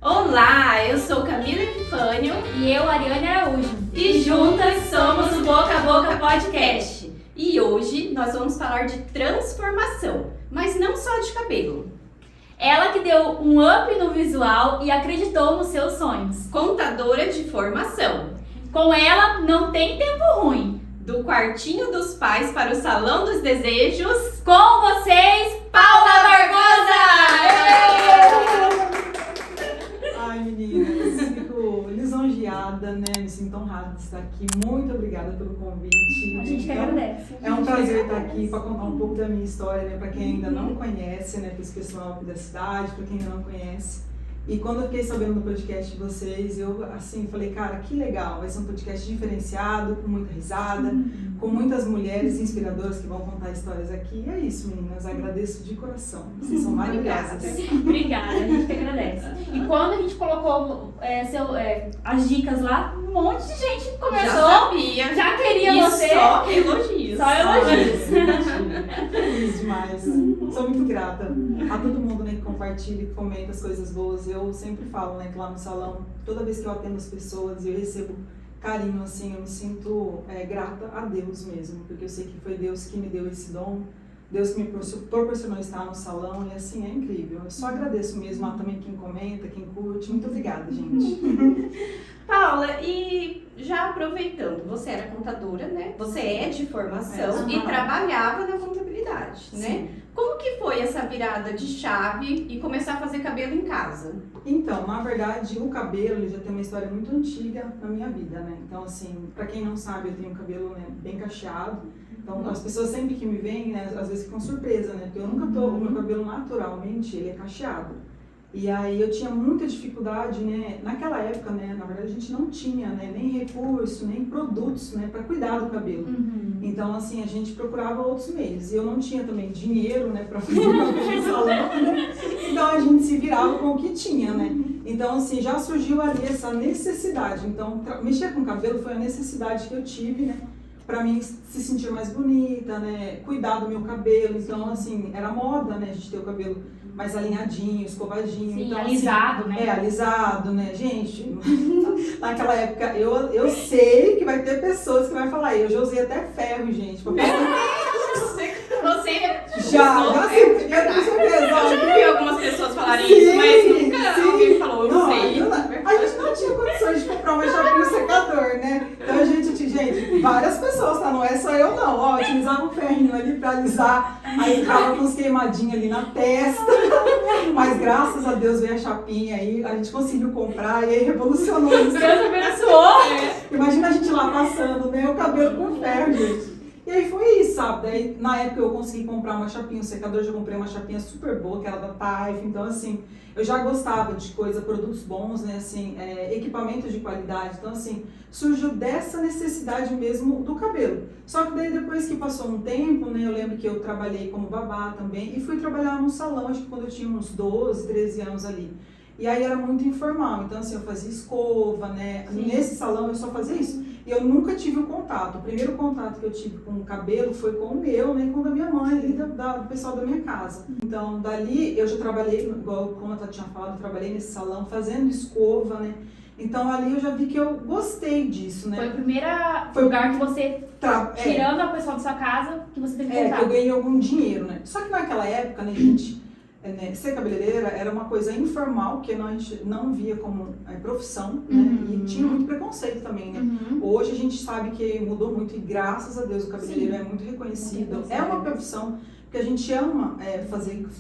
Olá, eu sou Camila Epifânio e eu, Ariane Araújo. E juntas somos o Boca a Boca Podcast. E hoje nós vamos falar de transformação, mas não só de cabelo. Ela que deu um up no visual e acreditou nos seus sonhos. Contadora de formação. Com ela não tem tempo ruim. Do quartinho dos pais para o salão dos desejos. Com vocês, Paula Barbosa! Ai, meninas, fico lisonjeada, né? Me sinto honrada de estar aqui. Muito obrigada pelo convite. A gente que agradece. É um prazer estar aqui para contar um pouco da minha história, né? Para quem ainda não conhece, né? Para esse pessoal aqui da cidade, para quem ainda não conhece. E quando eu fiquei sabendo do podcast de vocês, eu assim falei, cara, que legal, vai ser um podcast diferenciado, com muita risada, com muitas mulheres inspiradoras que vão contar histórias aqui. E é isso, meninas, agradeço de coração. Vocês são maravilhosas. Obrigada, a gente que agradece. E quando a gente colocou as dicas lá, um monte de gente começou, já sabia, já queria e você. Só elogios. Só elogios. Feliz demais. Sou muito grata a todo mundo, né, que compartilha, que comenta as coisas boas. Eu sempre falo, né, que lá no salão, toda vez que eu atendo as pessoas e eu recebo carinho, assim, eu me sinto grata a Deus mesmo, porque eu sei que foi Deus que me deu esse dom, Deus que me proporcionou estar no salão e assim, é incrível. Eu só agradeço mesmo a também quem comenta, quem curte. Muito obrigada, gente. Paula, e já aproveitando, você era contadora, né? Você é de formação e trabalhava na contabilidade, Sim. né? Como que foi essa virada de chave e começar a fazer cabelo em casa? Então, na verdade, o cabelo ele já tem uma história muito antiga na minha vida, né? Então, assim, pra quem não sabe, eu tenho um cabelo, né, bem cacheado. Então, as pessoas sempre que me veem, né, às vezes ficam surpresas, né? Porque eu nunca tô, o meu cabelo naturalmente, ele é cacheado. E aí eu tinha muita dificuldade, né? Naquela época, né, na verdade a gente não tinha, né, nem recurso, nem produtos, né, para cuidar do cabelo. Então, assim, a gente procurava outros meios. E eu não tinha também dinheiro, né, para fazer o cabelo no salão. Então a gente se virava com o que tinha, né? Então, assim, já surgiu ali essa necessidade. Então, mexer com o cabelo foi a necessidade que eu tive, né? Pra mim se sentir mais bonita, né? Cuidar do meu cabelo. Então, assim, era moda, né? A gente ter o cabelo mais alinhadinho, escovadinho. Sim, então, alisado, assim, né? Alisado, né? Gente, naquela época, eu sei que vai ter pessoas que vai falar, eu já usei até ferro, gente. Você Já eu já vi algumas pessoas falarem isso, mas nunca alguém falou, eu sei. A gente não tinha condições de comprar uma chapinha secador, né? Então a gente, várias pessoas, tá? Não é só eu não, ó, utilizava um ferrinho ali pra alisar, aí ficava com uns queimadinhos ali na testa, mas graças a Deus veio a chapinha aí, a gente conseguiu comprar e aí revolucionou isso. Deus abençoou. Imagina a gente lá passando, né, o cabelo com ferro, gente. E aí foi isso, sabe? Daí, na época eu consegui comprar uma chapinha, um secador, já comprei uma chapinha super boa, que era da Taif, então assim, eu já gostava de produtos bons, né, assim, equipamentos de qualidade, então assim, surgiu dessa necessidade mesmo do cabelo. Só que daí depois que passou um tempo, né, eu lembro que eu trabalhei como babá também e fui trabalhar num salão, acho que quando eu tinha uns 12, 13 anos ali. E aí era muito informal, então assim, eu fazia escova, né, nesse salão eu só fazia isso. E eu nunca tive o contato. O primeiro contato que eu tive com o cabelo foi com o meu, né, com o da minha mãe, ali do pessoal da minha casa. Então, dali eu já trabalhei, igual como a Tati tinha falado, eu trabalhei nesse salão fazendo escova, né. Então, ali eu já vi que eu gostei disso, né. Foi o primeiro lugar que você, tirando a pessoa da sua casa, que você teve contato. Que eu ganhei algum dinheiro, né. Só que naquela época, né, gente, ser cabeleireira era uma coisa informal, que a gente não via como profissão, né? E tinha muito preconceito também, né? Hoje a gente sabe que mudou muito e graças a Deus o cabeleireiro é muito reconhecido. É uma profissão que a gente ama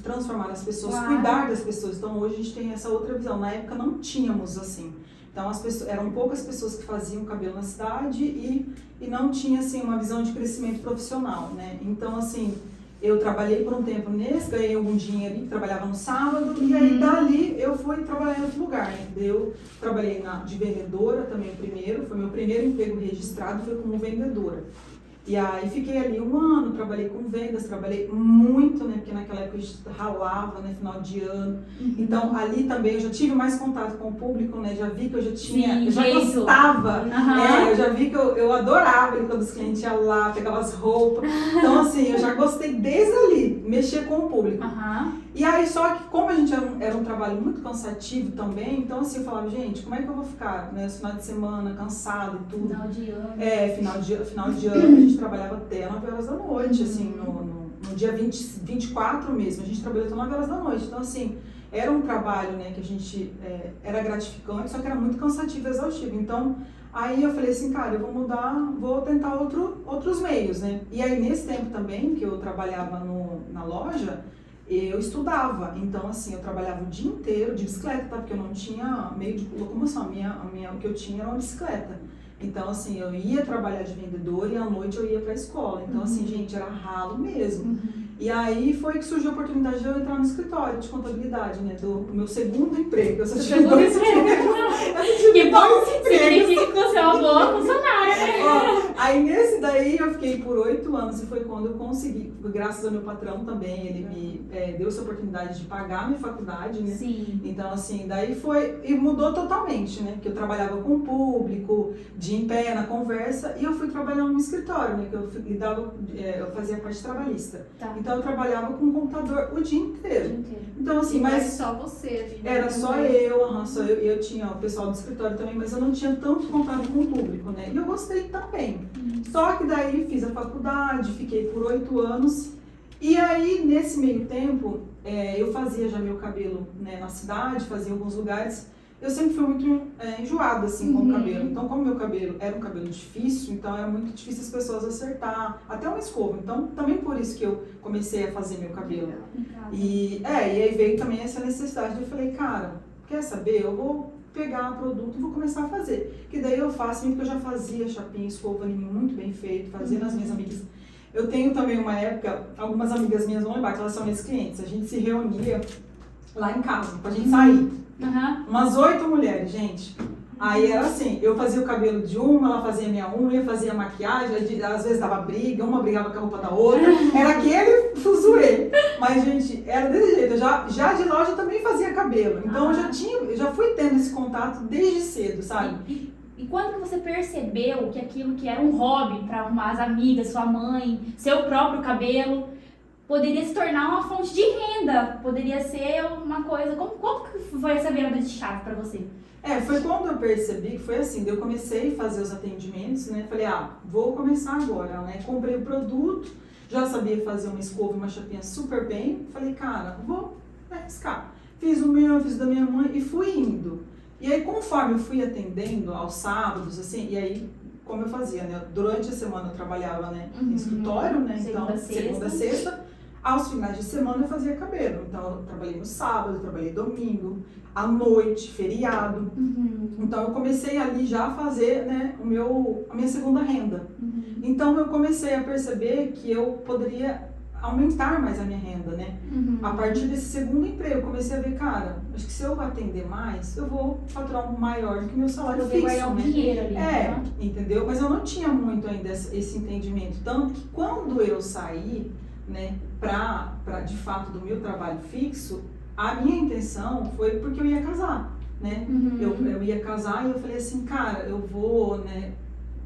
transformar as pessoas, cuidar das pessoas. Então hoje a gente tem essa outra visão. Na época não tínhamos assim. Então eram poucas pessoas que faziam cabelo na cidade e não tinha assim uma visão de crescimento profissional, né? Então assim, eu trabalhei por um tempo nesse, ganhei algum dinheiro, trabalhava no sábado, e aí dali eu fui trabalhar em outro lugar, né? Eu trabalhei de vendedora também primeiro, foi meu primeiro emprego registrado, foi como vendedora. E aí fiquei ali 1 ano, trabalhei com vendas, trabalhei muito, né? Porque naquela época a gente ralava, né? Final de ano. Então ali também eu já tive mais contato com o público, né? Já vi que eu já tinha, Sim, eu já jeito. gostava. Aham. Eu já vi que eu adorava ele quando os clientes iam lá, pegava as roupas. Então assim, eu já gostei desde ali, mexer com o público. Aham. E aí, só que como a gente era um trabalho muito cansativo também, então assim, eu falava, gente, como é que eu vou ficar, né, esse final de semana, cansado e tudo? Final de ano. Final de ano a gente trabalhava até 9 horas da noite, assim, no dia 24 mesmo, a gente trabalhou até 9 horas da noite. Então assim, era um trabalho, né, que a gente, era gratificante, só que era muito cansativo e exaustivo. Então, aí eu falei assim, cara, eu vou mudar, vou tentar outros meios, né? E aí nesse tempo também, que eu trabalhava na loja, eu estudava, então assim, eu trabalhava o dia inteiro de bicicleta, tá? Porque eu não tinha meio de locomoção, o que eu tinha era uma bicicleta. Então assim, eu ia trabalhar de vendedora e à noite eu ia pra escola. Então assim, gente, era ralo mesmo. E aí foi que surgiu a oportunidade de eu entrar no escritório de contabilidade, né? Do meu segundo emprego. Eu só tive dois empregos. Que bom, significa que você é uma boa funcionária, né? Aí nesse daí eu fiquei por 8 anos e foi quando eu consegui, graças ao meu patrão também, ele me deu essa oportunidade de pagar a minha faculdade, né? Sim. Então assim, daí foi, e mudou totalmente, né? Porque eu trabalhava com o público, de em pé, na conversa, e eu fui trabalhar no escritório, né? Que eu fazia parte trabalhista. Tá. Então eu trabalhava com o computador o dia inteiro. Então assim, Mas mas só você. era só eu tinha o pessoal do escritório também, mas eu não tinha tanto contato com o público, né? E eu gostei também. Só que daí fiz a faculdade, fiquei por 8 anos. E aí, nesse meio tempo, eu fazia já meu cabelo, né, na cidade, fazia em alguns lugares. Eu sempre fui muito enjoada, assim, com o cabelo. Então, como meu cabelo era um cabelo difícil, então era muito difícil as pessoas acertar, até uma escova. Então, também por isso que eu comecei a fazer meu cabelo. E aí veio também essa necessidade. Eu falei, cara, quer saber? Eu vou pegar o produto e vou começar a fazer. Que daí eu faço, porque eu já fazia chapinha, escova muito bem feito, fazia nas minhas amigas. Eu tenho também uma época, algumas amigas minhas vão lembrar que elas são minhas clientes, a gente se reunia lá em casa, pra gente sair. Umas 8 mulheres, gente. Aí era assim, eu fazia o cabelo de uma, ela fazia minha unha, fazia maquiagem, às vezes dava briga, uma brigava com a roupa da outra, era aquele fuzuê. Mas, gente, era desse jeito. Eu já de loja também fazia cabelo. Então eu já fui tendo esse contato desde cedo, sabe? E quando que você percebeu que aquilo que era um hobby para arrumar as amigas, sua mãe, seu próprio cabelo, poderia se tornar uma fonte de renda? Poderia ser uma coisa... Como que foi essa virada de chave para você? Foi quando eu percebi que foi assim, eu comecei a fazer os atendimentos, né? Falei, vou começar agora, né? Comprei o produto, já sabia fazer uma escova e uma chapinha super bem. Falei, cara, vou arriscar. Fiz o meu, fiz o da minha mãe e fui indo. E aí, conforme eu fui atendendo aos sábados, assim, e aí, como eu fazia, né? Durante a semana eu trabalhava, né, no escritório, né? Então, segunda, sexta. Aos finais de semana eu fazia cabelo. Então, eu trabalhei no sábado, eu trabalhei domingo, à noite, feriado. Então, eu comecei ali já a fazer, né, a minha segunda renda. Então, eu comecei a perceber que eu poderia aumentar mais a minha renda, né? A partir desse segundo emprego, eu comecei a ver, cara, acho que se eu atender mais, eu vou faturar maior do que meu salário fixo, ganhar um dinheiro ali, né? Entendeu? Mas eu não tinha muito ainda esse entendimento. Tanto que quando eu saí, né, pra de fato do meu trabalho fixo, a minha intenção foi porque eu ia casar, né? Eu ia casar e eu falei assim, cara, eu vou, né,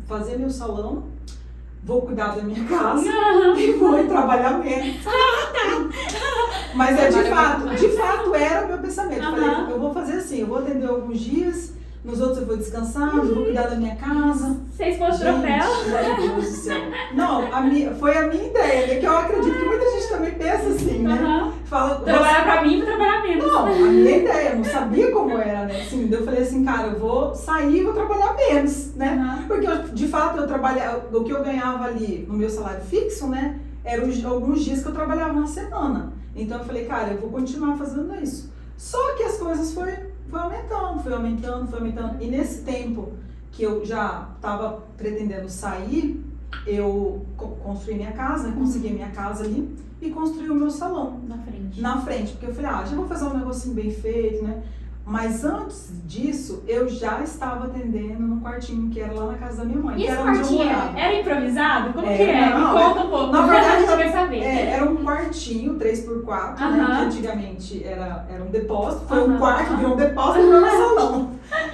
fazer meu salão, vou cuidar da minha casa e vou trabalhar menos. Mas de fato era o meu pensamento. Eu falei, eu vou fazer assim, eu vou atender alguns dias, nos outros eu vou descansar, eu vou cuidar da minha casa. Você expôs troféu? Meu Deus do céu. Não, foi a minha ideia, né? Que eu acredito que muita gente também pensa assim, né? Fala, trabalhar pra mim e trabalhar menos. Não, a minha ideia, eu não sabia como era, né? Assim, eu falei assim, cara, eu vou sair e vou trabalhar menos, né? Porque de fato eu trabalhava, o que eu ganhava ali no meu salário fixo, né? Eram alguns dias que eu trabalhava na semana. Então eu falei, cara, eu vou continuar fazendo isso. Só que as coisas foi aumentando. E nesse tempo que eu já estava pretendendo sair, eu construí minha casa, né? Consegui minha casa ali e construí o meu salão. Na frente. Porque eu falei, já vou fazer um negocinho bem feito, né? Mas antes disso, eu já estava atendendo num quartinho que era lá na casa da minha mãe. E que esse era onde eu quartinho morava. era improvisado? Como É, que é? não, Me conta um pouco. Na verdade, eu quero saber. era um quartinho 3x4, né? Aham. Que antigamente era um depósito. Foi Aham. um quarto, virou um depósito e virou um salão.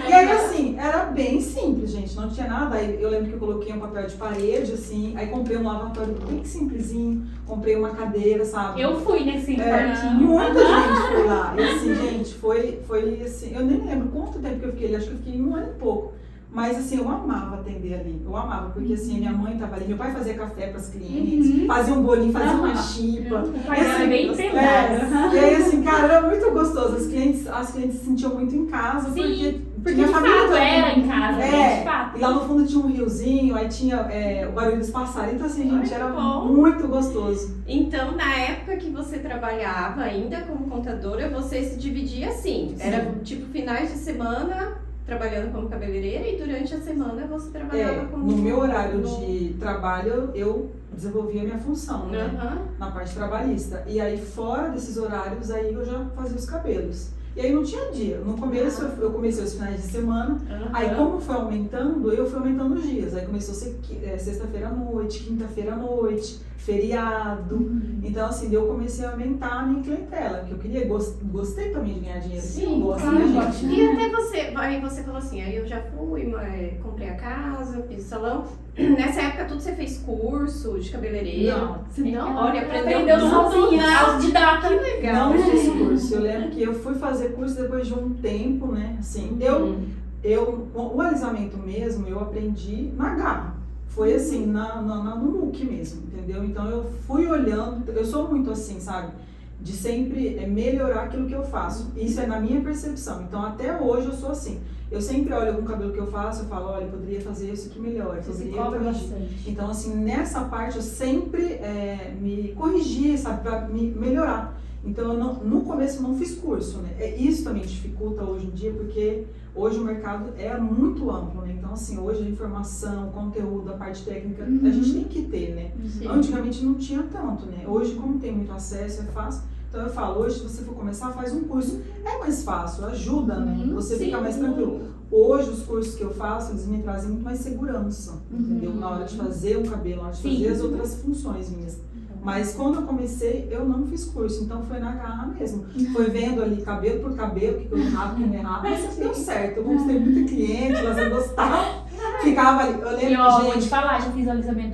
E aí, assim, era bem simples, gente. Não tinha nada. Aí eu lembro que eu coloquei um papel de parede, assim. Aí comprei um lavatório bem simplesinho. Comprei uma cadeira, sabe? Eu fui nesse quartinho. Muita gente foi lá. E assim, gente, foi assim, eu nem lembro quanto tempo que eu fiquei ali, acho que eu fiquei 1 ano e pouco. Mas assim, eu amava atender ali. Eu amava, porque assim, minha mãe tava ali, meu pai fazia café para as clientes, fazia um bolinho, fazia uma chipa. O pai E, era assim, bem empreendado. E aí, assim, cara, era muito gostoso. As clientes se sentiam muito em casa, Sim, porque minha de família fato também. era em casa, né? De fato. E lá no fundo tinha um riozinho, aí tinha o barulho dos passarinhos. Então, assim, gente, Ai, era bom. muito gostoso. Então, na época que você trabalhava ainda como contadora, você se dividia assim. Era tipo finais de semana trabalhando como cabeleireira e durante a semana você trabalhava como... No meu horário de trabalho, eu desenvolvia a minha função, né? Aham. Na parte trabalhista. E aí, fora desses horários, aí eu já fazia os cabelos. E aí não tinha dia. No começo, eu comecei os finais de semana. Aí, como foi aumentando, eu fui aumentando os dias. Aí começou a ser sexta-feira à noite, quinta-feira à noite, feriado. Então, assim, eu comecei a aumentar a minha clientela. Porque eu queria, gostei também de ganhar dinheiro. Sim, eu gosto, claro, né, gosto. gente? E até aí você falou assim, aí eu já fui, comprei a casa, fiz o salão. Nessa época tudo você fez curso de cabeleireiro? Não. Não, olha, aprendeu tudo. sozinha, autodidata. Que legal. Não fiz curso. Eu lembro que eu fui fazer curso depois de um tempo, né? Assim, o alisamento mesmo, eu aprendi na garra. Foi assim, no MOOC mesmo, entendeu? Então eu fui olhando, eu sou muito assim, sabe? De sempre melhorar aquilo que eu faço. Isso é na minha percepção. Então até hoje eu sou assim. Eu sempre olho algum cabelo que eu faço, eu falo, olha, eu poderia fazer isso aqui melhor, eu Você poderia cobra corrigir. bastante. Então, assim, nessa parte eu sempre me corrigi, sabe, pra me melhorar. Então, no começo eu não fiz curso, né? Isso também dificulta hoje em dia, porque hoje o mercado é muito amplo, né? Então, assim, hoje a informação, o conteúdo, a parte técnica, a gente tem que ter, né? Sim. Antigamente não tinha tanto, né? Hoje, como tem muito acesso, é fácil. Então, eu falo, hoje, se você for começar, faz um curso. É mais fácil, ajuda, né? Você fica mais tranquilo. Hoje, os cursos que eu faço, eles me trazem muito mais segurança, entendeu? Na hora de fazer o cabelo, na hora de fazer as outras funções minhas. Mas quando eu comecei, eu não fiz curso, então foi na garra mesmo. Foi vendo ali cabelo por cabelo, o que eu errava, o que eu não errava, mas deu certo. Eu conquistei muito cliente, elas gostavam. Ficava ali, eu lembro, E ó, vou gente... te falar, já fiz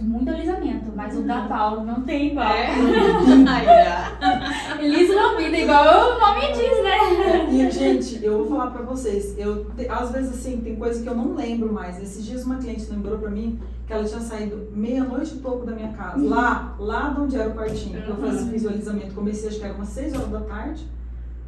muito alisamento, mas o da Paulo não tem igual. Liso na vida, igual o nome diz, né? E, gente, eu vou falar pra vocês, às vezes, assim, tem coisa que eu não lembro mais. Esses dias uma cliente lembrou pra mim que ela tinha saído meia-noite e pouco da minha casa, lá de onde era o quartinho, que eu fiz o alisamento. Comecei, acho que era umas 6 horas da tarde,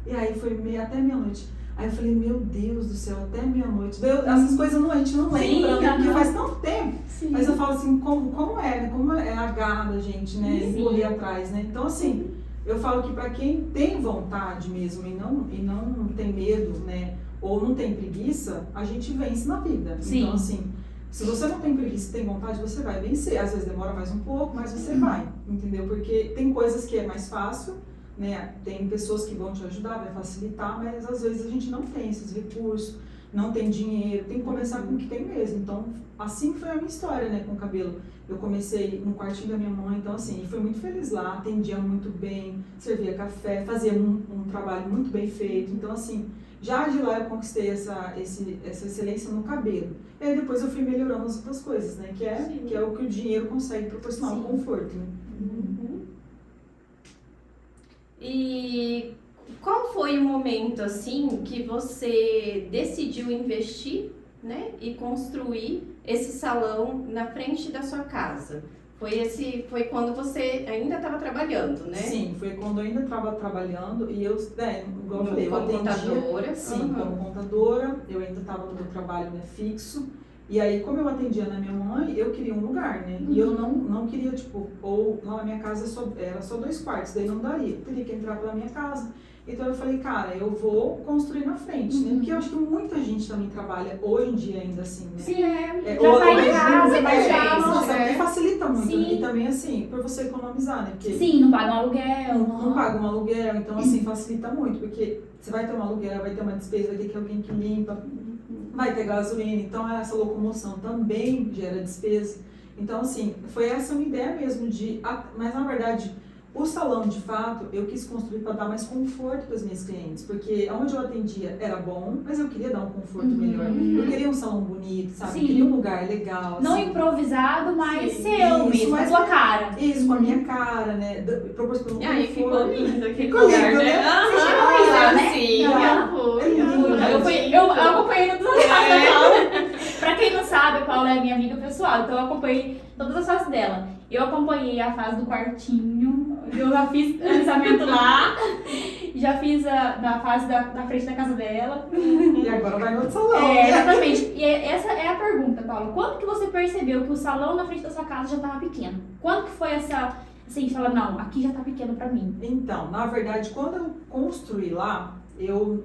e aí foi até meia-noite. Aí eu falei, meu Deus do céu, até meia-noite. Essas coisas a gente não lembra, né? Porque faz tanto tempo. Sim. Mas eu falo assim, como é, né? Como é a garra da gente, né? E correr atrás, né? Então, assim, eu falo que para quem tem vontade mesmo e não tem medo, né? Ou não tem preguiça, a gente vence na vida. Sim. Então, assim, se você não tem preguiça e tem vontade, você vai vencer. Às vezes demora mais um pouco, mas você vai, entendeu? Porque tem coisas que é mais fácil, né? Tem pessoas que vão te ajudar, vai facilitar, mas às vezes a gente não tem esses recursos, não tem dinheiro, tem que começar com o que tem mesmo. Então, assim foi a minha história, né, com o cabelo. Eu comecei no quartinho da minha mãe, então assim, fui muito feliz lá, atendia muito bem, servia café, fazia um trabalho muito bem feito. Então, assim, já de lá eu conquistei essa excelência no cabelo. E aí depois eu fui melhorando as outras coisas, né, que é o que o dinheiro consegue proporcionar, o conforto, né. E qual foi o momento, assim, que você decidiu investir, né, e construir esse salão na frente da sua casa? Foi quando você ainda estava trabalhando, né? Sim, foi quando eu ainda estava trabalhando e igual eu falei, eu Como atendia. contadora? Sim, como contadora, eu ainda estava no meu trabalho, né, fixo. E aí, como eu atendia na minha mãe, eu queria um lugar, né? E eu não queria, tipo, ou lá na minha casa era só 2 quartos, daí não daria, eu teria que entrar pela minha casa. Então eu falei, cara, eu vou construir na frente, né? Porque eu acho que muita gente também trabalha hoje em dia ainda assim, né? Sim, ou já tá em casa, mais já fácil, nossa, e facilita muito, Sim. né? E também assim, por você economizar, né? Porque Sim, não paga um aluguel. não paga um aluguel, então assim, facilita muito, porque você vai ter um aluguel, vai ter uma despesa, vai ter que alguém que limpa, vai ter gasolina, então essa locomoção também gera despesa. Então, assim, foi essa uma ideia mesmo mas na verdade, o salão, de fato, eu quis construir para dar mais conforto para as minhas clientes, porque onde eu atendia era bom, mas eu queria dar um conforto melhor. Eu queria um salão bonito, sabe? Sim. Eu queria um lugar legal. Não assim. improvisado, mas Sim. seu mesmo, mas a sua cara. Isso, com a minha cara, né? Proporcionando E aí ficou conforto. lindo aquele Ficou lugar, lindo, né? né? Aham, chegou aí já, né? sim, Não, eu é lindo. fui. Eu acompanhei todas as fases da Paula. Pra quem não sabe, a Paula é minha amiga pessoal, então eu acompanhei todas as fases dela. Eu acompanhei a fase do quartinho, eu já fiz alisamento lá, já fiz na fase da frente da casa dela. E agora vai no outro salão. Exatamente. E essa é a pergunta, Paula. Quando que você percebeu que o salão na frente da sua casa já estava pequeno? Quando que foi essa, assim, fala, não, aqui já tá pequeno pra mim? Então, na verdade, quando eu construí lá, eu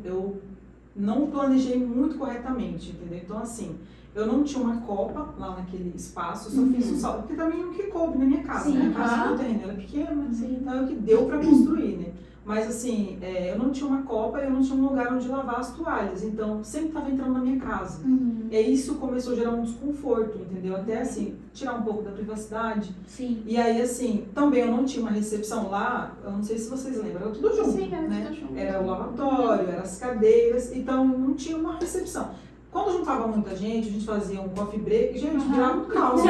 não planejei muito corretamente, entendeu? Então, assim, eu não tinha uma copa lá naquele espaço, eu só fiz um salão, porque também é o que coube na minha casa, Sim, né? A casa do terreno era pequena, então é o que deu pra construir, né? Mas assim, eu não tinha uma copa e eu não tinha um lugar onde lavar as toalhas, então sempre estava entrando na minha casa. E isso começou a gerar um desconforto, entendeu? Até assim, tirar um pouco da privacidade. Sim. E aí assim, também eu não tinha uma recepção lá, eu não sei se vocês lembram, era tudo junto, Sim, era né? tudo junto. Era o lavatório, eram as cadeiras, então não tinha uma recepção. Quando juntava muita gente, a gente fazia um coffee break, gente, virava um caos.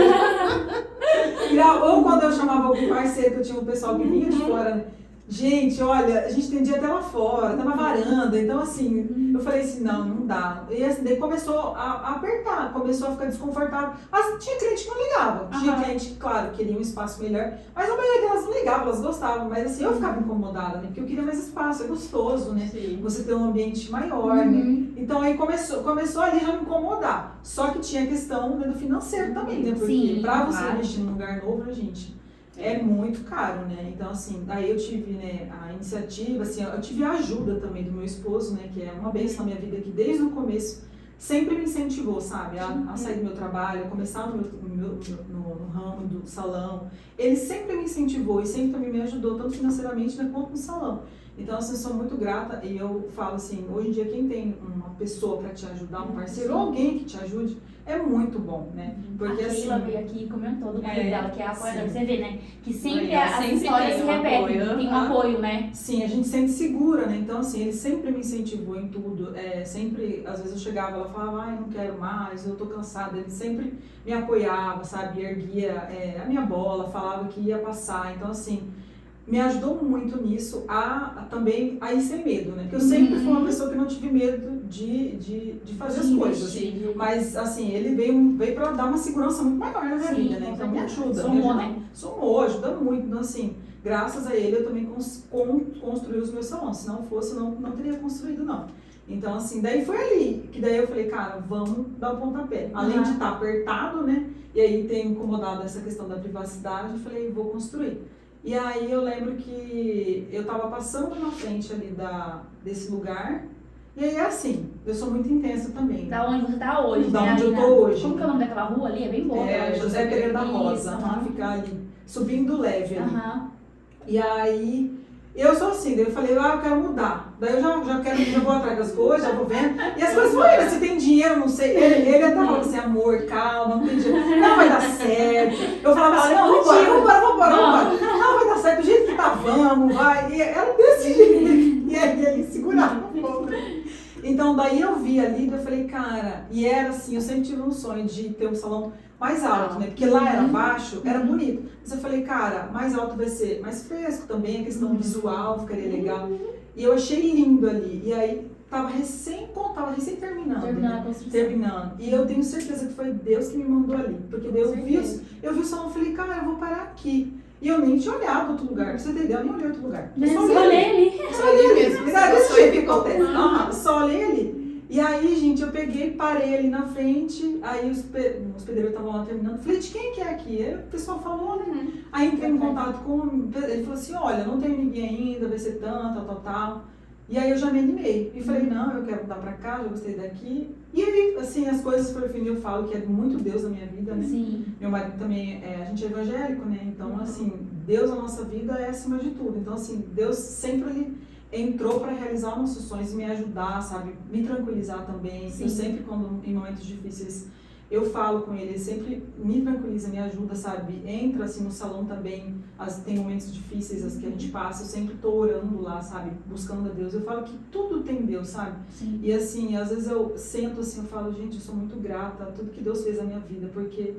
Ou quando eu chamava algum parceiro, que eu tinha um pessoal que vinha de fora, né? Gente, olha, a gente atendia até lá fora, até na varanda, então assim, eu falei assim, não dá. E assim, daí começou a apertar, começou a ficar desconfortável. Tinha cliente que não ligava, tinha cliente que, claro, queria um espaço melhor, mas a maioria delas não ligava, elas gostavam, mas assim, eu ficava incomodada, né, porque eu queria mais espaço, é gostoso, né, você ter um ambiente maior, né. Então aí começou ali já me incomodar, só que tinha a questão, né, do financeiro também, né, porque pra você investir num lugar novo, né, gente, é muito caro, né? Então, assim, aí eu tive, né, a iniciativa, assim, eu tive a ajuda também do meu esposo, né, que é uma bênção na minha vida, que desde o começo sempre me incentivou, sabe, a sair do meu trabalho, a começar no ramo do salão. Ele sempre me incentivou e sempre também me ajudou, tanto financeiramente, né, quanto no salão. Então, assim, eu sou muito grata e eu falo assim, hoje em dia quem tem uma pessoa para te ajudar, um parceiro ou alguém que te ajude, é muito bom, né? Porque a assim... Keila veio aqui e comentou do marido dela, que é a apoiadora. Você vê, né? Que sempre Olha, as sempre histórias se tem um repetem, apoio. tem um apoio, né? Sim, a gente sente segura, né? Então, assim, ele sempre me incentivou em tudo. Sempre, às vezes eu chegava, ela falava, ai, não quero mais, eu tô cansada. Ele sempre me apoiava, sabe? Erguia a minha bola, falava que ia passar. Então, assim, me ajudou muito nisso também a ir sem medo, né? Porque eu sempre fui uma pessoa que não tive medo de fazer as coisas. Mas, assim, ele veio pra dar uma segurança muito maior na minha vida, né? Então me ajuda. Somou, né? Somou, ajuda muito. Então, assim, graças a ele eu também construí os meus salões. Se não fosse, eu não teria construído, não. Então, assim, daí foi ali, que daí eu falei, cara, vamos dar o pontapé. Além de estar apertado, né? E aí ter incomodado essa questão da privacidade, eu falei, vou construir. E aí eu lembro que eu tava passando na frente ali desse lugar, e aí é assim, eu sou muito intensa também. Da onde você tá hoje, Da né? onde eu tô hoje. Como que é o nome daquela rua ali? É bem boa. José Pereira da Rosa, Isso, ficar ali, subindo leve ali. Aham. E aí, eu sou assim, daí eu falei, eu quero mudar. Daí eu já vou atrás das coisas, já vou vendo. E as coisas foram, se tem dinheiro, não sei. Ele até falou assim, amor, calma, não tem dinheiro. Não vai dar certo. Eu falava assim, não, vambora. Não vai dar certo, do jeito que tá, vamos, vai. E era desse jeito. E aí ele segurava um pouco. Então, daí eu vi ali, eu falei, cara, e era assim, eu sempre tive um sonho de ter um salão mais alto, né? Porque lá era baixo, era bonito. Mas eu falei, cara, mais alto vai ser mais fresco também, a questão visual ficaria legal. E eu achei lindo ali. E aí, tava recém terminando. Terminando a construção. Terminando. E eu tenho certeza que foi Deus que me mandou ali. Porque daí eu vi o salão e falei, cara, eu vou parar aqui. E eu nem tinha olhado outro lugar, pra você entender, eu nem olhei outro lugar. Mas só olhei ali. Só olhei mesmo. Você Desse gostou jeito e que ficou acontece. Só olhei ali. E aí, gente, eu peguei, parei ali na frente, aí os pedreiros estavam lá terminando. Falei, de quem que é aqui? Aí o pessoal falou, né? Aí entrei em contato com ele, falou assim, olha, não tem ninguém ainda, vai ser tanto, tal. E aí eu já me animei. E falei, não, eu quero mudar pra cá, já gostei daqui. E aí, assim, as coisas foram fim, eu falo que é muito Deus na minha vida, né? Sim. Meu marido também, a gente é evangélico, né? Então, assim, Deus na nossa vida é acima de tudo. Então, assim, Deus sempre entrou para realizar nossos sonhos e me ajudar, sabe? Me tranquilizar também. Sim. Eu sempre, quando em momentos difíceis, eu falo com ele sempre me tranquiliza, me ajuda, sabe? Entra assim no salão também, tem momentos difíceis que a gente passa, eu sempre tô orando lá, sabe? Buscando a Deus. Eu falo que tudo tem Deus, sabe? Sim. E assim, às vezes eu sento assim, eu falo, gente, eu sou muito grata a tudo que Deus fez na minha vida, porque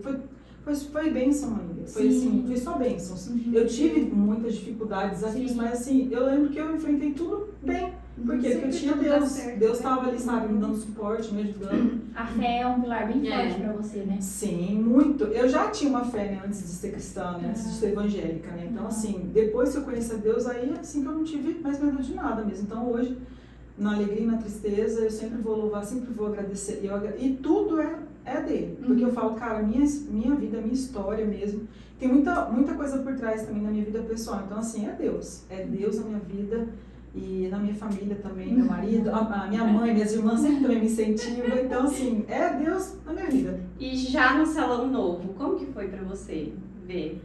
foi bênção ainda. Foi assim, foi só bênçãos. Eu tive muitas dificuldades, desafios, Sim. mas assim, eu lembro que eu enfrentei tudo bem. Por quê? Porque eu tinha Deus. Deus estava ali, sabe, me dando suporte, me ajudando. A fé é um pilar bem forte pra você, né? Sim, muito. Eu já tinha uma fé, né, antes de ser cristã, né, antes de ser evangélica, né? Então, assim, depois que eu conheci a Deus, aí assim que eu não tive mais medo de nada mesmo. Então, hoje, na alegria e na tristeza, eu sempre vou louvar, sempre vou agradecer. E tudo é dele. Porque eu falo, cara, minha vida, minha história mesmo, tem muita coisa por trás também na minha vida pessoal. Então, assim, é Deus. É Deus na minha vida. E na minha família também, meu marido, a minha mãe, minhas irmãs sempre também me incentivam. Então, assim, é Deus na minha vida. E já no salão novo, como que foi pra você ver?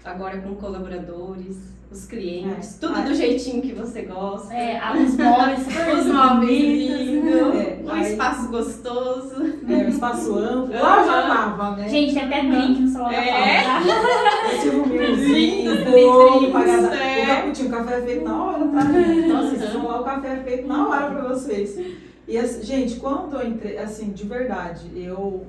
Agora com colaboradores, os clientes, tudo do jeitinho que você gosta. Os móveis super Os móveis bonitos. lindos, um espaço gostoso. Um espaço amplo. Lá eu já tava, né? Gente, tem até drink no salão da Paula. Eu tive um milzinho, Vitrines, o cappuccino, o café é feito na hora pra mim. Então, assim, vocês vão lá, o café é feito na hora pra vocês. E, assim, gente, quando eu entrei, assim, de verdade,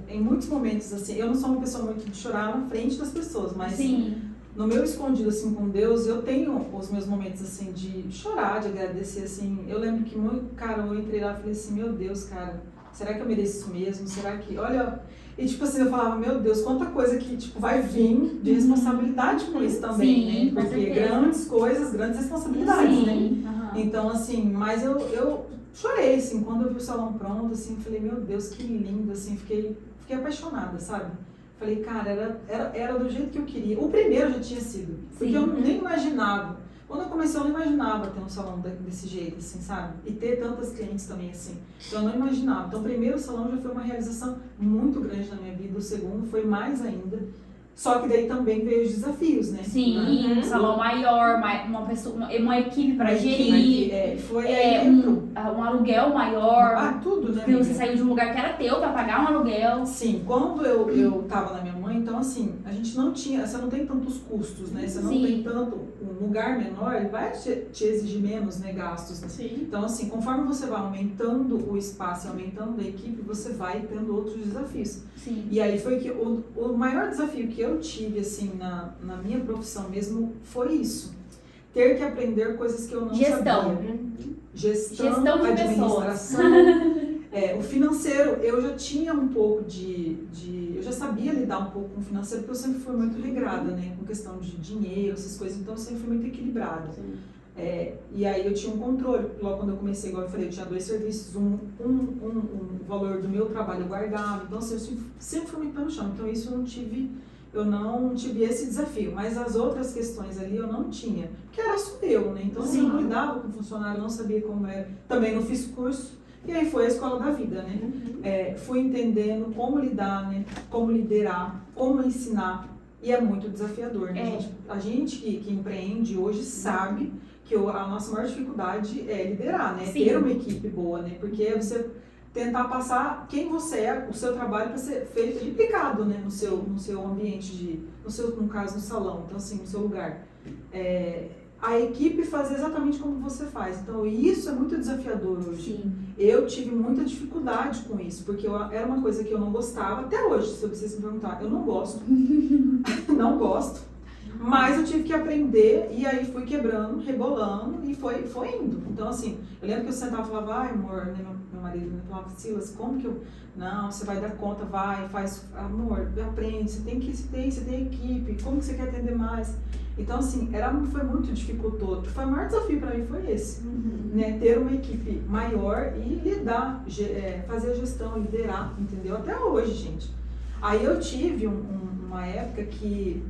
em muitos momentos, assim, eu não sou uma pessoa muito de chorar na frente das pessoas, mas Sim. no meu escondido, assim, com Deus, eu tenho os meus momentos, assim, de chorar, de agradecer, assim. Eu lembro que, cara, eu entrei lá e falei assim, meu Deus, cara, será que eu mereço isso mesmo? Será que, olha... E, tipo assim, eu falava, meu Deus, quanta coisa que, tipo, vai vir de responsabilidade com isso também, Sim, né? Porque grandes coisas, grandes responsabilidades, né? Uhum. Então, assim, mas eu chorei, assim, quando eu vi o salão pronto, assim, falei, meu Deus, que lindo, assim, fiquei apaixonada, sabe? Falei, cara, era do jeito que eu queria. O primeiro já tinha sido, porque eu nem imaginava. Quando eu comecei, eu não imaginava ter um salão desse jeito, assim, sabe? E ter tantas clientes também, assim. Então, eu não imaginava. Então, o primeiro salão já foi uma realização muito grande na minha vida. O segundo foi mais ainda. Só que daí também veio os desafios, né? Sim, um salão maior, uma equipe para gerir. Foi aí que entrou. Um aluguel maior. Tudo, né? Porque você saiu de um lugar que era teu para pagar um aluguel. Sim, quando eu tava na minha mãe, então assim, a gente não tinha, você não tem tantos custos, né? Você não tem tanto, um lugar menor, ele vai te exigir menos, né, gastos. Né? Sim. Então assim, conforme você vai aumentando o espaço, aumentando a equipe, você vai tendo outros desafios. Sim. E aí foi que o maior desafio que eu tive, assim, na minha profissão mesmo, foi isso. Ter que aprender coisas que eu não sabia. Gestão de administração. O financeiro, eu já tinha um pouco eu já sabia lidar um pouco com o financeiro, porque eu sempre fui muito regrada, né? Com questão de dinheiro, essas coisas, então eu sempre fui muito equilibrada. E aí eu tinha um controle, logo quando eu comecei, igual eu falei, eu tinha 2 serviços, um valor do meu trabalho eu guardava, então assim, eu sempre fui muito pé no chão, então isso eu não tive esse desafio, mas as outras questões ali eu não tinha, porque era só eu, né? Então assim, eu não lidava com funcionário, não sabia como era, também não fiz curso, e aí foi a escola da vida, né? Fui entendendo como lidar, né? Como liderar, como ensinar, e é muito desafiador, né, gente? A gente que empreende hoje sabe que a nossa maior dificuldade é liderar, né? Sim. Ter uma equipe boa, né? Porque é você tentar passar quem você é, o seu trabalho para ser feito replicado, né? No seu ambiente, no caso, no salão, então assim, no seu lugar. A equipe fazer exatamente como você faz. Então, isso é muito desafiador hoje. Sim. Eu tive muita dificuldade com isso, porque era uma coisa que eu não gostava, até hoje, se vocês me perguntar, eu não gosto. Não gosto. Mas eu tive que aprender, e aí fui quebrando, rebolando, e foi indo. Então, assim, eu lembro que eu sentava e falava, ai, amor, né, meu marido me falava, Silas, como que eu... Não, você vai dar conta, vai, faz, amor, aprende, você tem equipe, como que você quer atender mais? Então, assim, foi muito dificultoso. Foi o maior desafio para mim, foi esse. Né? Ter uma equipe maior e lidar, fazer a gestão, liderar, entendeu? Até hoje, gente. Aí eu tive uma época que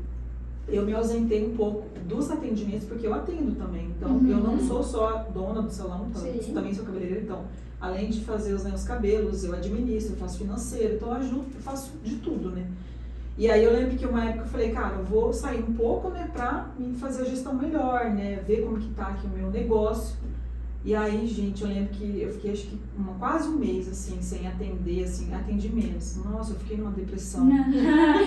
eu me ausentei um pouco dos atendimentos, porque eu atendo também. Então, eu não sou só a dona do salão, então, eu também sou cabeleireira. Então, além de fazer os cabelos, eu administro, eu faço financeiro, então eu ajudo, eu faço de tudo, né? E aí eu lembro que uma época eu falei, cara, eu vou sair um pouco, né, pra me fazer a gestão melhor, né, ver como que tá aqui o meu negócio. E aí, gente, eu lembro que eu fiquei acho que quase um mês, assim, sem atender, assim, atendimentos. Nossa, eu fiquei numa depressão.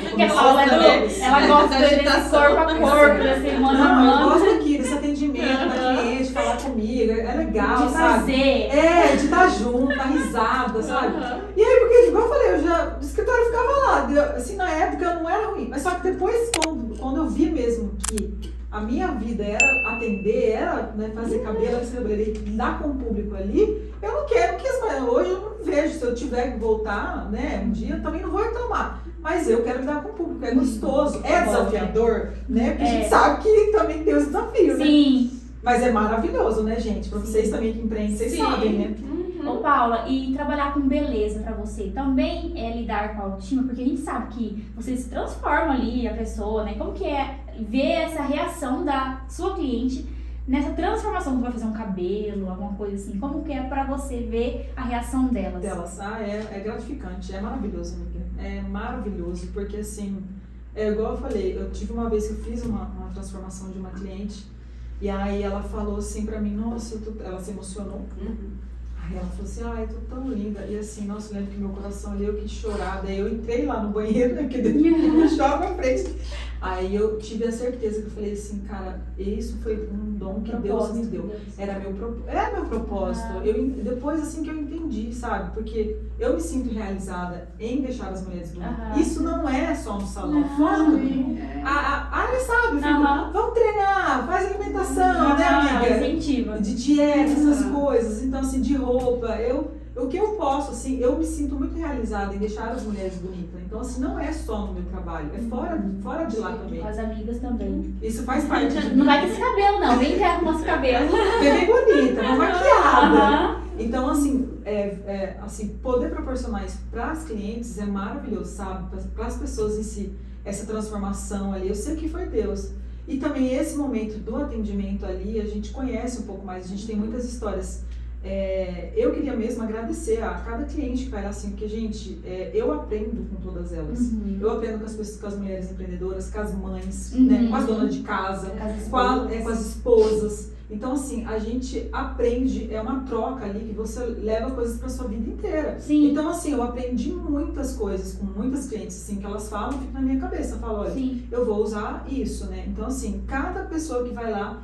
Porque ela gosta desse corpo a corpo, desse mano a Não, eu mano. gosto aqui, desse atendimento da cliente, falar comigo, é legal, De sabe? fazer. É, de estar junto, dar risada, sabe? E aí, porque, igual eu falei, o escritório ficava lá, assim, na época não era ruim, mas só que depois, quando eu vi mesmo que a minha vida era atender, era, né, fazer cabelo, lidar com o público ali, eu não quis mais. Hoje eu não vejo, se eu tiver que voltar, né, um dia, eu também não vou reclamar. Mas eu quero lidar com o público, é gostoso, é desafiador, né? Porque a gente sabe que também tem os desafios, né? Sim. Mas é maravilhoso, né, gente? Pra vocês também que empreendem, vocês sabem, né? Ô Paula, e trabalhar com beleza pra você também é lidar com a autoestima? Porque a gente sabe que você se transforma ali, a pessoa, né? Como que é ver essa reação da sua cliente nessa transformação? Tu vai fazer um cabelo, alguma coisa assim. Como que é pra você ver a reação delas? É gratificante, é maravilhoso, amiga. É maravilhoso, porque assim, igual eu falei, eu tive uma vez que eu fiz uma transformação de uma cliente, e aí ela falou assim pra mim, nossa, ela se emocionou. Aí ela falou assim, ai, tô tão linda. E assim, nossa, eu lembro que meu coração ali, eu quis chorar. Daí eu entrei lá no banheiro, né, porque eu choro pra frente. Aí eu tive a certeza que eu falei assim, cara, isso foi um dom que Deus me deu. Era meu propósito. Depois assim que eu entendi, sabe? Porque eu me sinto realizada em deixar as mulheres bonitas. Isso não é só no salão. Fora também. Ela sabe, vamos treinar, faz alimentação, né, amiga? Incentiva. De dieta, essas coisas. Então, assim, de roupa. O que eu posso, assim, eu me sinto muito realizada em deixar as mulheres bonitas. Então, assim, não é só no meu trabalho, é fora de lá também. Com as amigas também. Isso faz parte de mim. Não vai ter esse cabelo, não. Vem cá com o nosso cabelo. Bem bonita, bem maquiada. Então, assim, poder proporcionar isso para as clientes é maravilhoso, sabe? Para as pessoas em si, essa transformação ali. Eu sei que foi Deus. E também esse momento do atendimento ali, a gente conhece um pouco mais, a gente tem muitas histórias. Eu queria mesmo agradecer a cada cliente que vai lá assim, porque, gente, eu aprendo com todas elas. Eu aprendo com as mulheres empreendedoras, com as mães, né, com as donas de casa, com as esposas. Então, assim, a gente aprende, é uma troca ali que você leva coisas para sua vida inteira. Sim. Então, assim, eu aprendi muitas coisas com muitas clientes, assim, que elas falam, fica na minha cabeça. Eu falo, olha, eu vou usar isso, né? Então, assim, cada pessoa que vai lá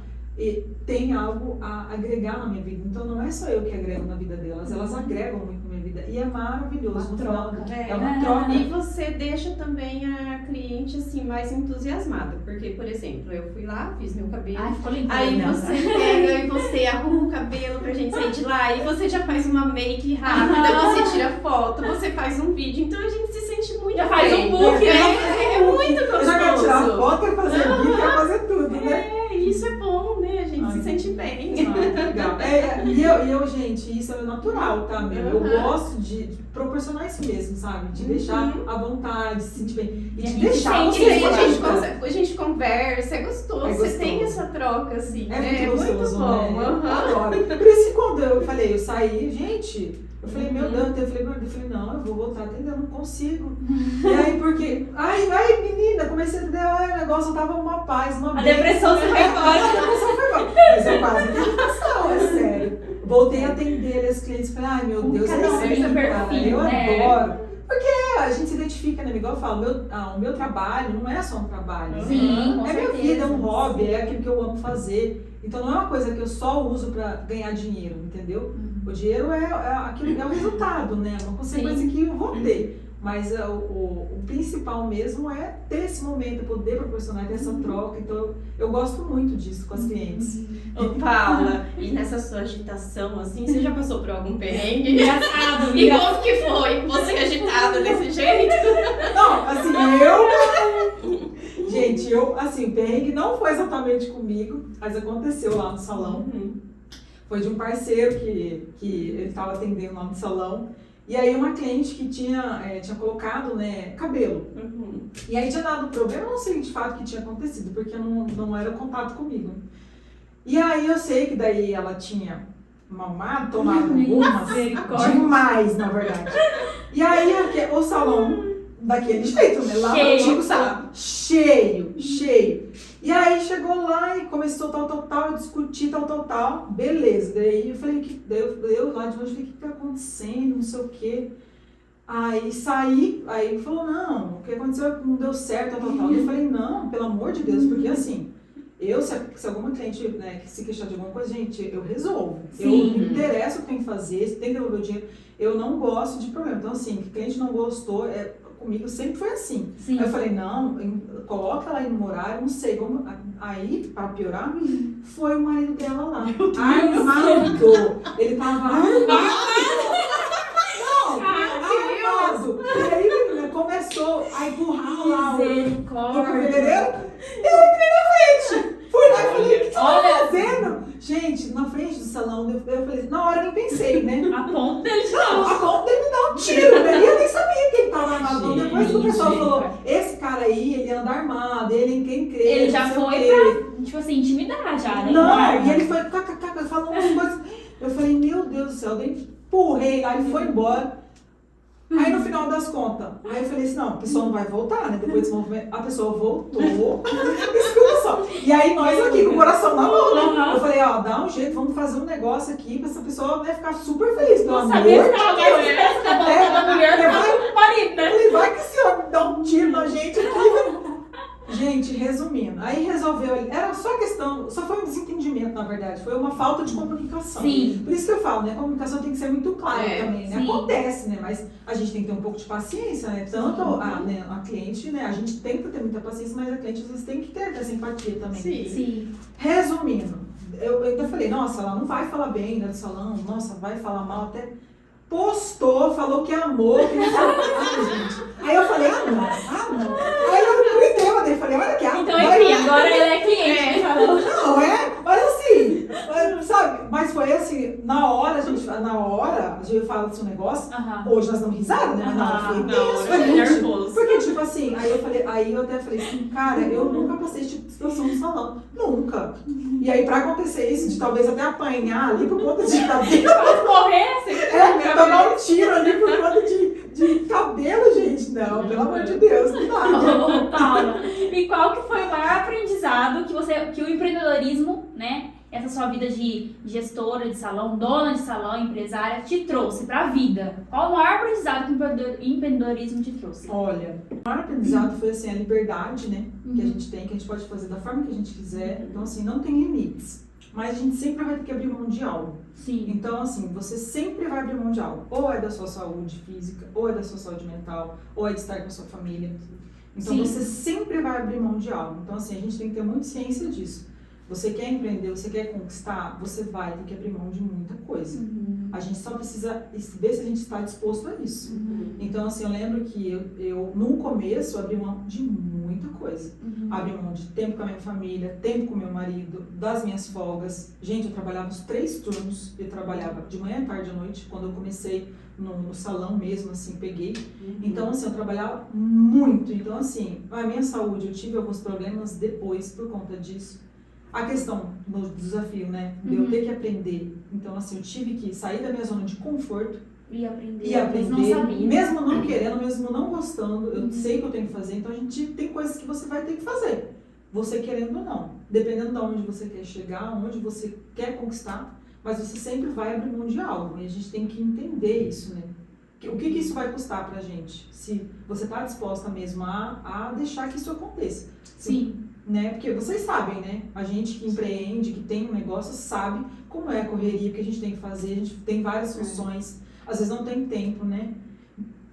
tem algo a agregar na minha vida. Então, não é só eu que agrego na vida delas, elas agregam muito na minha vida. E é maravilhoso. Uma troca. É uma troca. E você deixa também a cliente, assim, mais entusiasmada. Porque, por exemplo, eu fui lá, fiz meu cabelo. Ai, ficou lindo. Aí você pega e você arruma o cabelo pra gente sair de lá. E você já faz uma make rápida, você tira foto, você faz um vídeo. Então, a gente se sente muito Já faz um book, né? É muito gostoso. Eu já quero tirar foto, quero fazer vídeo, quero fazer tudo, né? Isso é bom, né? A gente se sente bem. Legal. E eu, gente, isso é natural, tá, meu? Eu gosto de proporcionar isso mesmo, sabe? De deixar à vontade, se sentir bem. E de deixar a você gente conversa, é gostoso. Você tem essa troca, assim, é muito gostoso, bom. né? Eu adoro. Por isso que quando eu falei, eu saí, gente... Eu falei, meu Deus, eu falei, não, eu vou voltar a atender, eu não consigo. E aí, porque, ai, menina, comecei a entender, o negócio tava uma paz, uma A depressão se foi embora. A depressão foi embora. Mas eu quase tive depressão, é sério. Voltei a atender as clientes, falei, ai, meu Deus, Cada um tem seu perfil, eu né? adoro. Porque a gente se identifica, né? Igual eu falo, o meu trabalho não é só um trabalho. Sim, com é certeza. minha vida, é um hobby, é aquilo que eu amo fazer. Então não é uma coisa que eu só uso pra ganhar dinheiro, entendeu? O dinheiro é o resultado, né? Uma consequência que eu vou ter. Mas o principal mesmo é ter esse momento, poder proporcionar, ter essa troca. Então eu gosto muito disso com as clientes. Ô, Paula, e nessa sua agitação, assim, você já passou por algum perrengue? Engraçado. E como que foi você agitada desse jeito? Não, assim, Gente, o perrengue não foi exatamente comigo, mas aconteceu lá no salão. Foi de um parceiro que ele estava atendendo lá no salão. E aí uma cliente que tinha colocado, né, cabelo. E aí tinha dado problema, eu não sei de fato o que tinha acontecido, porque não era contato comigo. E aí eu sei que daí ela tinha tomado algumas, demais, na verdade. E aí o salão, daquele jeito, né, lá no antigo salão, cheio. E aí chegou lá e começou tal, discutir tal, beleza. Daí eu falei, eu lá de longe falei, o que tá acontecendo, não sei o quê. Aí saí, aí falou, não, o que aconteceu não deu certo, tal. Eu falei, não, pelo amor de Deus, porque assim, se alguma cliente, né, se queixar de alguma coisa, gente, eu resolvo. Sim. Eu me interesso o que tem que fazer, se tem que devolver o dinheiro, eu não gosto de problema. Então assim, que o cliente não gostou, comigo sempre foi assim. Sim. Aí eu falei, não, coloca ela aí no horário, não sei como. Aí, para piorar, foi o marido dela lá. Armado. Ele tava armado. Não, armado. E aí, menina, começou a empurrar lá o cabeleireiro. Eu entrei na frente. Fui lá e falei, o que você tá fazendo? Gente, na frente do salão, eu falei, na hora eu nem pensei, né? A ponto dele A ponto dele me dar um tiro, né? E eu nem sabia que ele tava armado. Depois que o pessoal falou, esse cara aí, ele anda armado, ele em quem crê. Ele já foi pra, tipo assim, intimidar já, né? Não, e ele foi falando umas coisas. Eu falei, meu Deus do céu, daí empurrei lá, ele foi embora. Aí no final das contas, aí eu falei assim, não, a pessoa não vai voltar, né? Depois desse movimento, a pessoa voltou. Escuta só. E aí nós aqui com o coração na mão, né? Eu falei, ó, dá um jeito, vamos fazer um negócio aqui pra essa pessoa, né, ficar super feliz. Pelo amor de Deus. Da mulher do marido, né? Falei, vai que esse homem dá um tiro na gente aqui. Gente, resumindo, aí resolveu, era só questão, só foi um desentendimento, na verdade, foi uma falta de comunicação. Sim. Por isso que eu falo, né, a comunicação tem que ser muito clara também, né, sim. acontece, né, mas a gente tem que ter um pouco de paciência, né, tanto a cliente, né, a gente tem que ter muita paciência, mas a cliente às vezes tem que ter essa empatia também. Sim. Resumindo, eu ainda falei, nossa, ela não vai falar bem, né, do salão, nossa, vai falar mal até... Postou, falou que amou, que não sei o que, gente. Aí eu falei, não. Aí eu gritei, eu falei, olha que então, enfim, agora ela é cliente. Não, mas assim, sabe, mas foi assim, na hora a gente fala desse negócio, hoje nós damos risada, né? Mas na hora foi tenso, porque tipo assim, aí eu até falei assim, cara, eu nunca passei esse tipo de situação no salão, nunca. E aí pra acontecer isso, de talvez até apanhar ali por conta de cabelo, morrer, tomar um tiro ali por conta de cabelo, gente, não, pelo amor de Deus, não dá. Paula, e qual que foi o maior aprendizado que o empreendedorismo, né, essa sua vida de gestora de salão, dona de salão, empresária, te trouxe pra vida? Qual o maior aprendizado que o empreendedorismo te trouxe? Olha, o maior aprendizado foi assim, a liberdade, né, que a gente tem, que a gente pode fazer da forma que a gente quiser, então assim, não tem limites, mas a gente sempre vai ter que abrir mão de algo. Sim. Então assim, você sempre vai abrir mão de algo, ou é da sua saúde física, ou é da sua saúde mental, ou é de estar com a sua família. Então você sempre vai abrir mão de algo. Então assim, a gente tem que ter muita ciência disso. Você quer empreender, você quer conquistar, você vai ter que abrir mão de muita coisa. A gente só precisa ver se a gente está disposto a isso. Então assim, eu lembro que eu no começo abri mão de muita coisa. Abri mão de tempo com a minha família, tempo com meu marido, das minhas folgas. Gente, eu trabalhava os 3 turnos. Eu trabalhava de manhã, tarde e noite. Quando eu comecei no salão mesmo, assim, peguei. Então, assim, eu trabalhava muito. Então, assim, a minha saúde, eu tive alguns problemas depois por conta disso. A questão do desafio, né, de eu ter que aprender. Então, assim, eu tive que sair da minha zona de conforto e aprender. Não sabia. Mesmo não querendo, mesmo não gostando, eu sei o que eu tenho que fazer. Então, a gente tem coisas que você vai ter que fazer, você querendo ou não. Dependendo de onde você quer chegar, onde você quer conquistar, mas você sempre vai abrir mão de algo. E a gente tem que entender isso, né? O que isso vai custar pra gente? Se você está disposta mesmo a deixar que isso aconteça. Sim. Né? Porque vocês sabem, né? A gente que empreende, que tem um negócio, sabe como é a correria, o que a gente tem que fazer. A gente tem várias funções, às vezes não tem tempo, né?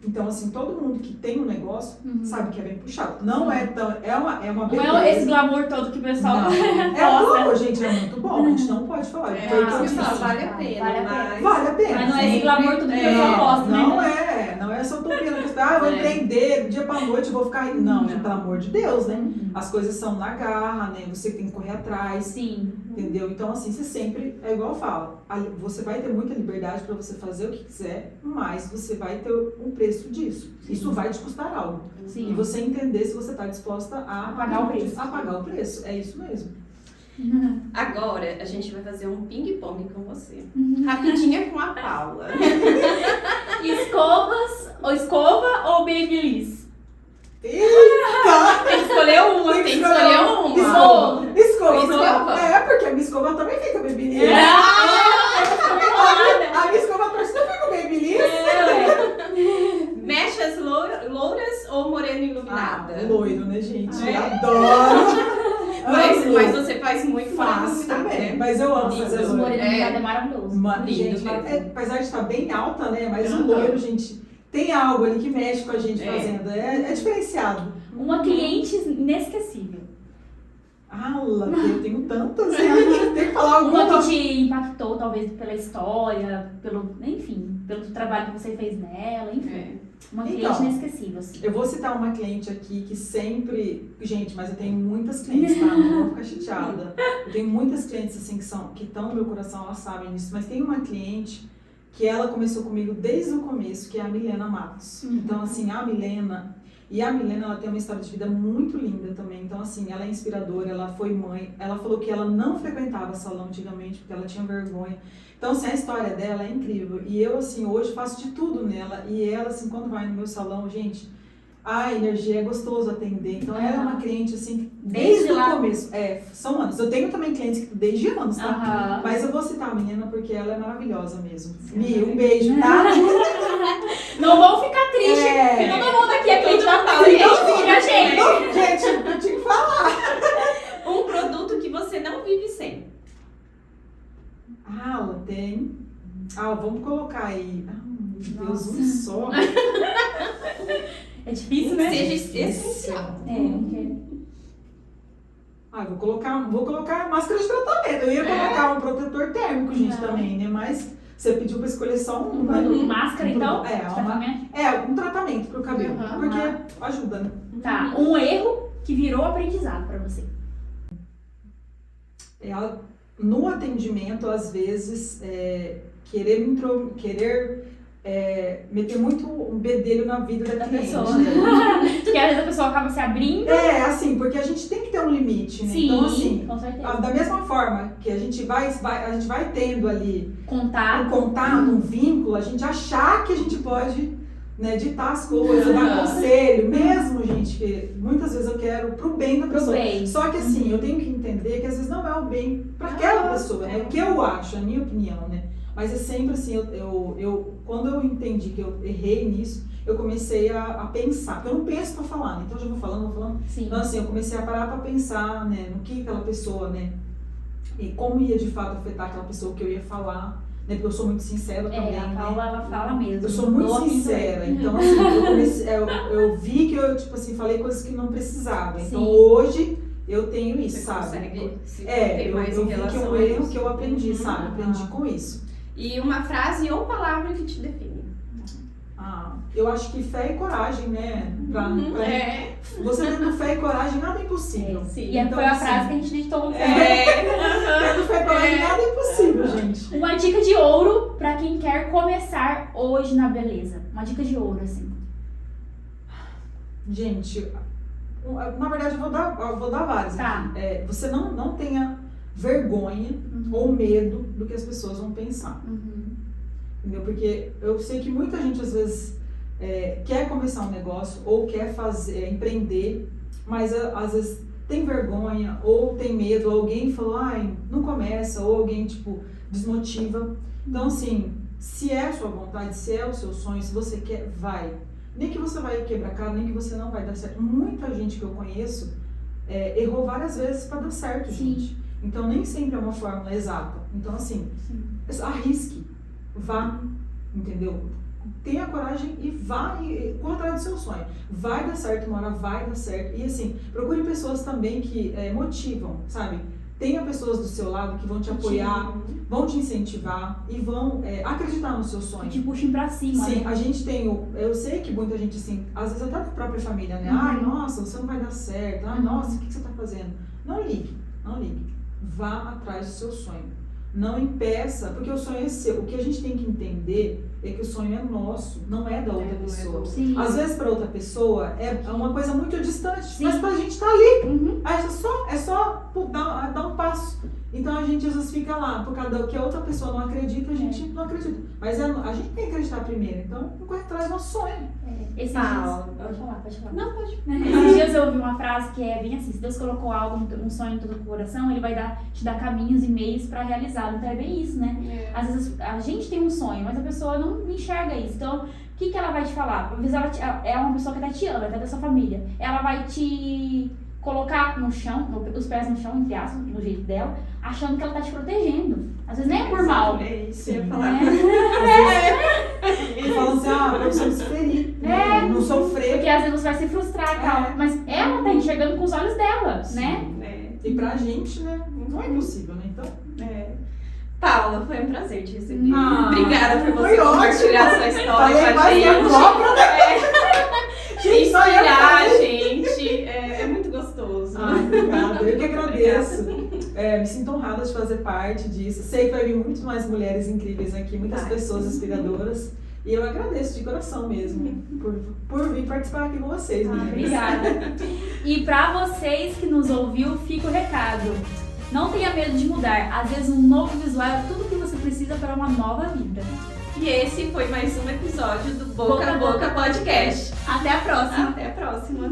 Então, assim, todo mundo que tem um negócio sabe que é bem puxado. Não é tão... É uma beleza. Não é esse glamour todo que o pessoal gosta. Gente, é muito bom. A gente não pode falar. Vale a pena. Vale a pena. Mas não é esse glamour todo que o pessoal gosta, né? Não é essa utopia. Eu vou empreender, do dia pra noite eu vou ficar... Não, pelo amor de Deus, né? As coisas são na garra, né? Você tem que correr atrás. Sim. Entendeu? Então, assim, você sempre... É igual eu falo. Você vai ter muita liberdade pra você fazer o que quiser, mas você vai ter um preço disso. Isso vai te custar algo. Sim. E você entender se você está disposta a pagar o preço. A pagar o preço. É isso mesmo. Agora, a gente vai fazer um ping-pong com você. Rapidinha com a Paula. Escova ou Babyliss? Eita! Tem que escolher uma, Tem que escolher uma. Escova. Escova. É, porque a minha escova também fica babyliss. A minha escova torcida fica babyliss. Mechas louras ou morena iluminada? Loiro, né, gente? É. Adoro. Mas você faz muito morena Faço iluminada, também. né? Mas eu amo Lindo. fazer Esse loiro. moreno iluminado é maravilhoso. Mano, Lindo gente, mesmo. apesar de estar bem alta, né? Mas o Aham. loiro, gente, tem algo ali que mexe com a gente É. fazendo. É diferenciado. Uma cliente inesquecível. Eu tenho tantas. Tem que falar Uma alguma. que te impactou, talvez, pela história, pelo trabalho que você fez nela, enfim. É. Uma cliente Então, inesquecível, assim. Eu vou citar uma cliente aqui que sempre... Gente, mas eu tenho muitas clientes, tá? Não vou ficar chateada. Eu tenho muitas clientes, assim, que estão no meu coração, elas sabem disso. Mas tem uma cliente que ela começou comigo desde o começo, que é a Milena Matos. Então, assim, a Milena... E a Milena, ela tem uma história de vida muito linda também. Então, assim, ela é inspiradora, ela foi mãe. Ela falou que ela não frequentava salão antigamente, porque ela tinha vergonha. Então, assim, a história dela é incrível. E eu, assim, hoje faço de tudo nela. E ela, assim, quando vai no meu salão, gente, a energia é gostoso atender. Então, ela é uma cliente, assim, desde o começo. São anos. Eu tenho também clientes que desde anos, tá? Aham. Mas eu vou citar a menina porque ela é maravilhosa mesmo. Mi, um beijo, tá? Não vão ficar tristes, É. porque todo mundo aqui é cliente da Paula. Sim, Mentira, gente. Não, gente, eu tinha que falar. Um produto que você não vive sem. Ela tem. Vamos colocar aí. Meu Deus, Nossa. um só. É difícil, né? Seja essencial. Vou colocar máscara de tratamento. Eu ia colocar um protetor térmico, gente, Não. também, né? Mas você pediu pra escolher só um, né? Máscara, então? Um tratamento pro cabelo. Uhum. Porque ajuda, né? Tá, um erro que virou aprendizado pra você. Ela, no atendimento, às vezes, querer meter muito um bedelho na vida da cliente. pessoa. Né? Porque às vezes a pessoa acaba se abrindo. Assim, porque a gente tem que ter um limite, né? Sim, Então, assim, com certeza. da mesma forma que a gente vai tendo ali Contar. um contato, um vínculo, a gente achar que a gente pode, né, ditar as coisas, dar conselho, mesmo, gente, que muitas vezes eu quero pro bem da Pro pessoa. bem. Só que assim, eu tenho que entender que às vezes não é o bem para aquela pessoa, né? O que eu acho, a minha opinião, né? Mas é sempre assim, quando eu entendi que eu errei nisso, eu comecei a pensar, porque eu não penso pra falar, né? Então eu já vou falando. Sim. Então assim, eu comecei a parar pra pensar, né, no que aquela pessoa, né, e como ia de fato afetar aquela pessoa que eu ia falar, né, porque eu sou muito sincera também, A né? Paula, ela fala mesmo. Eu sou muito Nossa, sincera, então assim, eu vi que eu, tipo assim, falei coisas que não precisava. Então Sim. hoje eu tenho isso, Você sabe? consegue se ter mais Eu em vi que é relação um a erro isso. que eu aprendi, sabe? Aprendi com isso. E uma frase ou palavra que te define. Eu acho que fé e coragem, né? Você tendo fé e coragem, nada é impossível. Sim. E Então, foi a assim, frase que a gente ditou. Tendo fé e coragem, nada é impossível, gente. Uma dica de ouro pra quem quer começar hoje na beleza. Uma dica de ouro, assim. Gente, na verdade eu vou dar várias. Tá. Aqui. Você não tenha vergonha ou medo do que as pessoas vão pensar. Entendeu? Porque eu sei que muita gente às vezes quer começar um negócio ou quer empreender, mas às vezes tem vergonha ou tem medo, ou alguém falou, não começa, ou alguém tipo desmotiva. Então assim, se é a sua vontade, se é o seu sonho, se você quer, vai. Nem que você vai quebrar a cara, nem que você não vai dar certo. Muita gente que eu conheço errou várias vezes para dar certo, gente. Então nem sempre é uma fórmula exata. Então assim, arrisque, vá, entendeu? Tenha coragem e vá e corra atrás do seu sonho. Vai dar certo, uma hora vai dar certo. E assim, procure pessoas também que motivam, sabe? Tenha pessoas do seu lado que vão te apoiar, vão te incentivar e vão acreditar no seu sonho. Te puxem pra cima, Sim, né? a gente tem eu sei que muita gente assim, às vezes até da própria família, né? Ai, nossa, você não vai dar certo. Ai, nossa, o que você tá fazendo? Não ligue. Vá atrás do seu sonho. Não impeça, porque o sonho é seu. O que a gente tem que entender é que o sonho é nosso, não é da outra pessoa. Sim. Às vezes para outra pessoa é uma coisa muito distante, Sim. mas pra gente tá ali. Uhum. É só dar um passo. Então a gente às vezes fica lá, por causa que a outra pessoa não acredita, a gente não acredita. Mas a gente tem que acreditar primeiro, então corre atrás do nosso sonho. Esses Paula. dias... Pode falar. Não, pode. Esses dias eu ouvi uma frase que é bem assim: se Deus colocou algo, um sonho no teu coração, Ele vai te dar caminhos e meios pra realizá-lo. Então é bem isso, né? Às vezes a gente tem um sonho, mas a pessoa não enxerga isso. Então, o que ela vai te falar? Às vezes ela é uma pessoa que até te ama, até da sua família. Ela vai te colocar no chão, os pés no chão, entre aspas, do jeito dela, achando que ela tá te protegendo. Às vezes nem é por mal. É isso, eu ia falar. E fala assim, pra você não se ferir, não sofrer. Porque às vezes você vai se frustrar e tal. Mas ela tá enxergando com os olhos dela, né? E pra gente, né? Não é impossível, né? Então. Paula, foi um prazer te receber. Ah, obrigada por você foi compartilhar ótimo. sua história Falei com a mais gente. que a própria, Gente, só eu Inspirar a falei. gente é muito gostoso. Obrigada, eu que agradeço. Me sinto honrada de fazer parte disso. Sei que vai vir muito mais mulheres incríveis aqui, muitas pessoas inspiradoras. E eu agradeço de coração mesmo por vir participar aqui com vocês, meninas. Obrigada. E pra vocês que nos ouviu, fica o recado. Não tenha medo de mudar. Às vezes um novo visual é tudo que você precisa para uma nova vida. E esse foi mais um episódio do Boca a Boca Podcast. Até a próxima. Até a próxima.